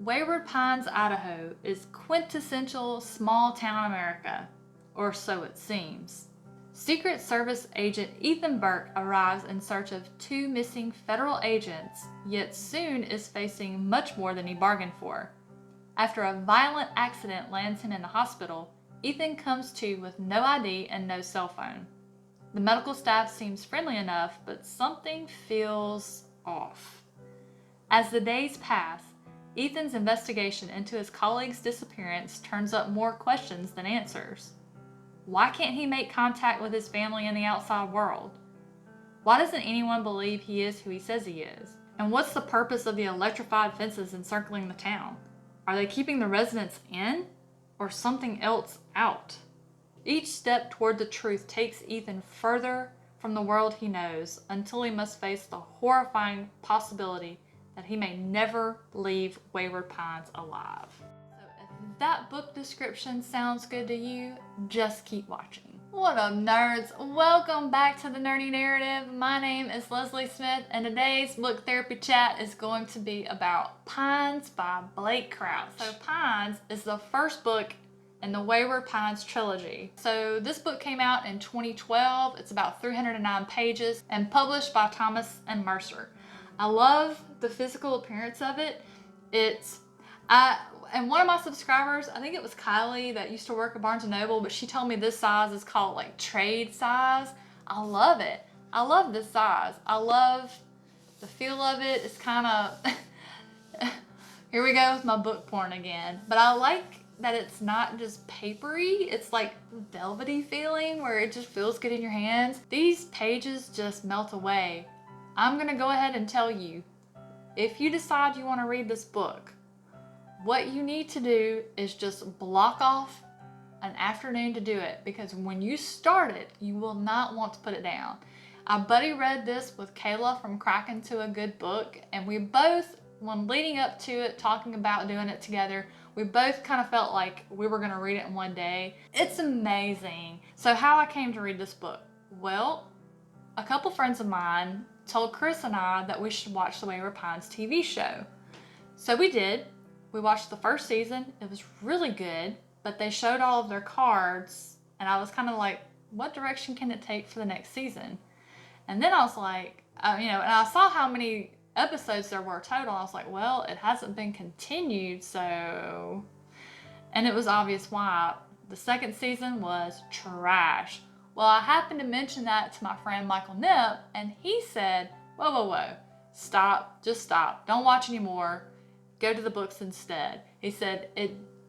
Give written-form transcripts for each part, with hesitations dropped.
Wayward Pines, Idaho is quintessential small town America, or so it seems. Secret Service agent Ethan Burke arrives in search of two missing federal agents, yet soon is facing much more than he bargained for. After a violent accident lands him in the hospital, Ethan comes to with no ID and no cell phone. The medical staff seems friendly enough, but something feels off. As the days pass, Ethan's investigation into his colleague's disappearance turns up more questions than answers. Why can't he make contact with his family in the outside world? Why doesn't anyone believe he is who he says he is? And what's the purpose of the electrified fences encircling the town? Are they keeping the residents in, or something else out? Each step toward the truth takes Ethan further from the world he knows until he must face the horrifying possibility that he may never leave Wayward Pines alive. So if that book description sounds good to you, just keep watching. What up, nerds? Welcome back to the Nerdy Narrative. My name is Leslie Smith, and today's book therapy chat is going to be about Pines by Blake Crouch. So Pines is the first book in the Wayward Pines trilogy. So this book came out in 2012. It's about 309 pages and published by Thomas and Mercer. I love the physical appearance of it. And one of my subscribers, I think it was Kylie that used to work at Barnes & Noble, but she told me this size is called like trade size. I love it. I love this size. I love the feel of it. It's kind of, here we go with my book porn again. But I like that it's not just papery, it's like velvety feeling where it just feels good in your hands. These pages just melt away. I'm gonna go ahead and tell you, if you decide you want to read this book, what you need to do is just block off an afternoon to do it, because when you start it, you will not want to put it down. Our buddy read this with Kayla from Cracking to a Good Book, and we both, when leading up to it, talking about doing it together, we both kind of felt like we were going to read it in one day. It's amazing. So how I came to read this book? Well, a couple friends of mine told Chris and I that we should watch the Wayward Pines TV show. So we did. We watched the first season. It was really good, but they showed all of their cards, and I was kind of like, what direction can it take for the next season? And then I was like, and I saw how many episodes there were total. I was like, well, it hasn't been continued, so... And it was obvious why. The second season was trash. Well, I happened to mention that to my friend Michael Knipp, and he said, whoa, stop, just stop. Don't watch anymore. Go to the books instead. He said,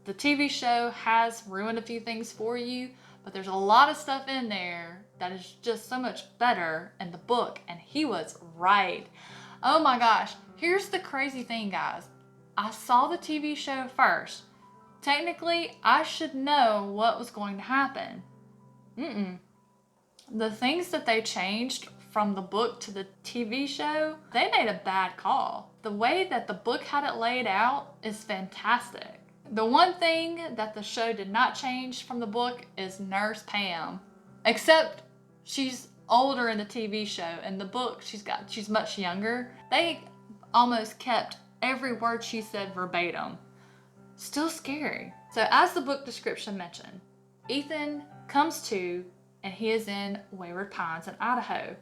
the TV show has ruined a few things for you, but there's a lot of stuff in there that is just so much better in the book, and he was right. Oh my gosh, here's the crazy thing, guys. I saw the TV show first. Technically, I should know what was going to happen. The things that they changed from the book to the TV show, they made a bad call. The way that the book had it laid out is fantastic. The one thing that the show did not change from the book is Nurse Pam. Except she's older in the TV show. In the book, she's much younger. They almost kept every word she said verbatim. Still scary. So as the book description mentioned, Ethan comes to, and he is in Wayward Pines in Idaho.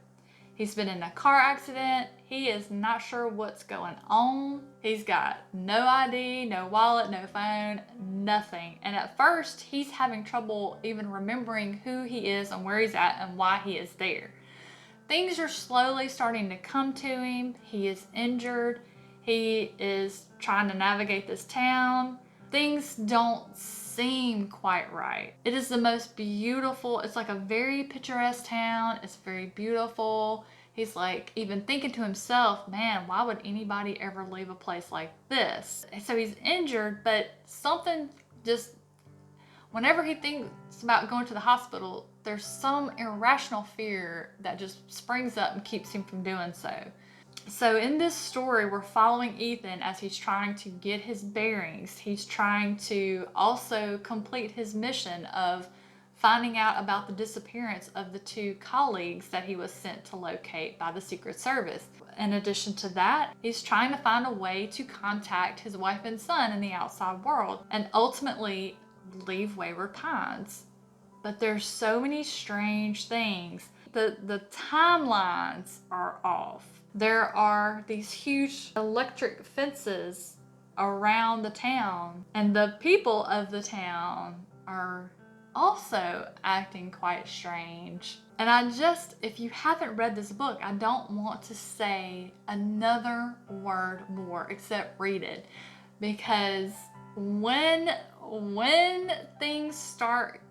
He's been in a car accident. He is not sure what's going on. He's got no ID, no wallet, no phone, nothing. And at first, he's having trouble even remembering who he is and where he's at and why he is there. Things are slowly starting to come to him. He is injured. He is trying to navigate this town. Things don't seem quite right. It is the most beautiful, it's like a very picturesque town. It's very beautiful. He's like even thinking to himself, man, why would anybody ever leave a place like this? So he's injured, but something just, whenever he thinks about going to the hospital, there's some irrational fear that just springs up and keeps him from doing so. So in this story, we're following Ethan as he's trying to get his bearings. He's trying to also complete his mission of finding out about the disappearance of the 2 colleagues that he was sent to locate by the Secret Service. In addition to that, he's trying to find a way to contact his wife and son in the outside world and ultimately leave Wayward Pines. But there's so many strange things. The timelines are off. There are these huge electric fences around the town, and the people of the town are also acting quite strange. And if you haven't read this book, I don't want to say another word more except read it, because when things start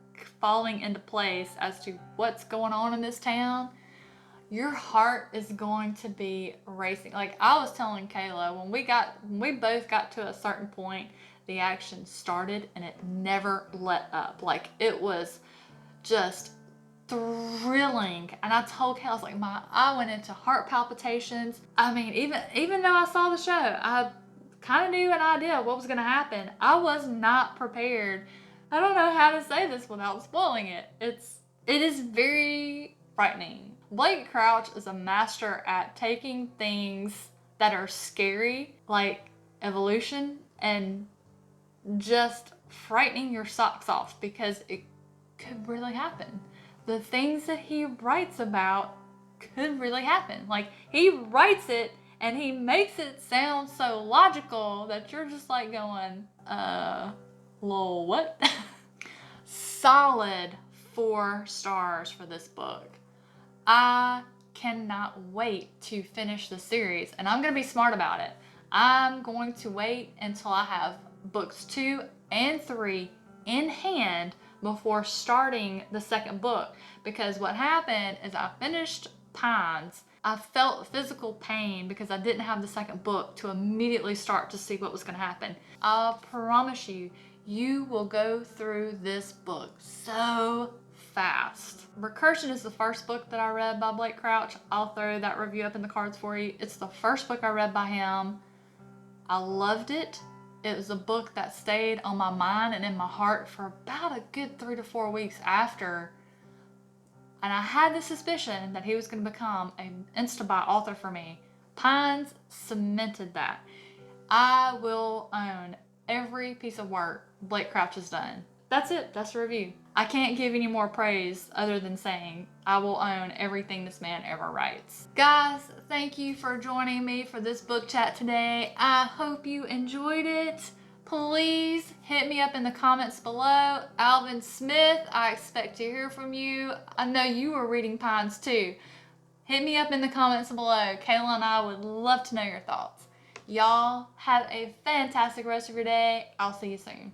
falling into place as to what's going on in this town, your heart is going to be racing. Like I was telling Kayla, when we both got to a certain point, the action started and it never let up. Like it was just thrilling. And I told Kayla, I was like, I went into heart palpitations. I mean, even though I saw the show, I kind of knew an idea of what was going to happen. I was not prepared. I don't know how to say this without spoiling it. It is very frightening. Blake Crouch is a master at taking things that are scary, like evolution, and just frightening your socks off, because it could really happen. The things that he writes about could really happen. Like he writes it and he makes it sound so logical that you're just like going, lol, what? Solid 4 stars for this book. I cannot wait to finish the series, and I'm going to be smart about it. I'm going to wait until I have books 2 and 3 in hand before starting the second book, because what happened is I finished Pines. I felt physical pain because I didn't have the second book to immediately start to see what was going to happen. I promise you, you will go through this book so fast. Recursion is the first book that I read by Blake Crouch. I'll throw that review up in the cards for you. It's the first book I read by him. I loved it. It was a book that stayed on my mind and in my heart for about a good 3 to 4 weeks after. And I had the suspicion that he was going to become an Instabuy author for me. Pines cemented that. I will own every piece of work Blake Crouch has done. That's it. That's the review. I can't give any more praise other than saying I will own everything this man ever writes. Guys, thank you for joining me for this book chat today. I hope you enjoyed it. Please hit me up in the comments below. Alvin Smith, I expect to hear from you. I know you are reading Pines too. Hit me up in the comments below. Kayla and I would love to know your thoughts. Y'all have a fantastic rest of your day. I'll see you soon.